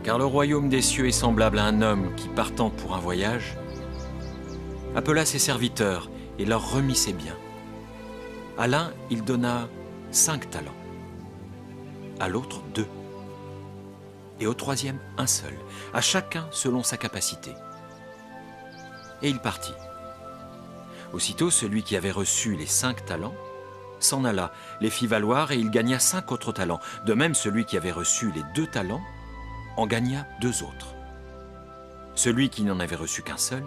car le royaume des cieux est semblable à un homme qui, partant pour un voyage, appela ses serviteurs et leur remit ses biens. À l'un, il donna 5 talents, à l'autre 2, et au troisième 1 seul, à chacun selon sa capacité. Et il partit. Aussitôt, celui qui avait reçu les 5 talents s'en alla, les fit valoir, et il gagna 5 autres talents. De même, celui qui avait reçu les 2 talents en gagna 2 autres. Celui qui n'en avait reçu qu'un seul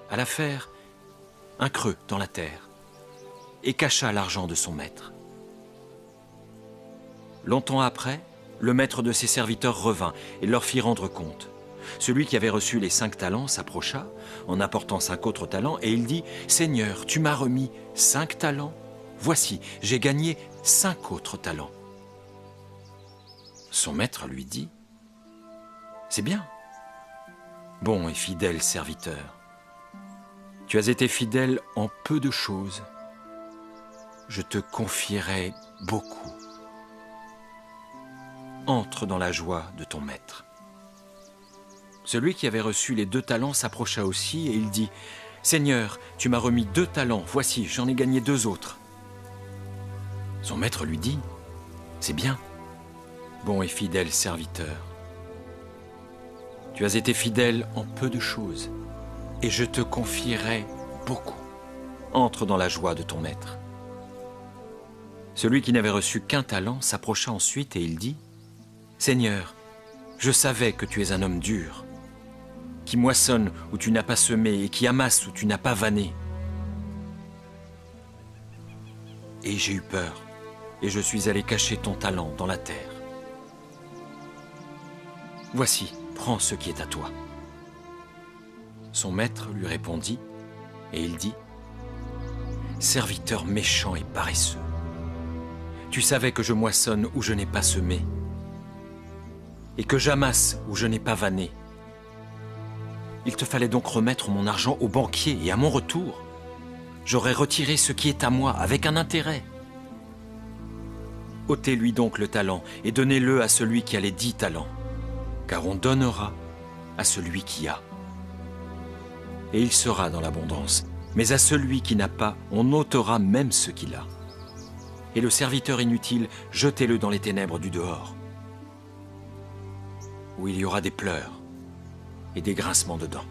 alla faire un creux dans la terre et cacha l'argent de son maître. Longtemps après, le maître de ses serviteurs revint et leur fit rendre compte. Celui qui avait reçu les 5 talents s'approcha en apportant 5 autres talents, et il dit « Seigneur, tu m'as remis 5 talents. Voici, j'ai gagné 5 autres talents. » Son maître lui dit « C'est bien, bon et fidèle serviteur. Tu as été fidèle en peu de choses. Je te confierai beaucoup. Entre dans la joie de ton maître. » Celui qui avait reçu les 2 talents s'approcha aussi, et il dit « Seigneur, tu m'as remis 2 talents, voici, j'en ai gagné 2 autres. » Son maître lui dit « C'est bien, bon et fidèle serviteur. Tu as été fidèle en peu de choses, et je te confierai beaucoup. Entre dans la joie de ton maître. » Celui qui n'avait reçu qu'un talent s'approcha ensuite, et il dit « Seigneur, je savais que tu es un homme dur, qui moissonne où tu n'as pas semé et qui amasse où tu n'as pas vanné. Et j'ai eu peur, et je suis allé cacher ton talent dans la terre. Voici, prends ce qui est à toi. » Son maître lui répondit, et il dit « Serviteur méchant et paresseux, tu savais que je moissonne où je n'ai pas semé, et que j'amasse où je n'ai pas vanné. Il te fallait donc remettre mon argent au banquier, et à mon retour, j'aurais retiré ce qui est à moi avec un intérêt. Ôtez-lui donc le talent et donnez-le à celui qui a les 10 talents, car on donnera à celui qui a. Et il sera dans l'abondance, mais à celui qui n'a pas, on ôtera même ce qu'il a. Et le serviteur inutile, jetez-le dans les ténèbres du dehors, où il y aura des pleurs et des grincements de dents. »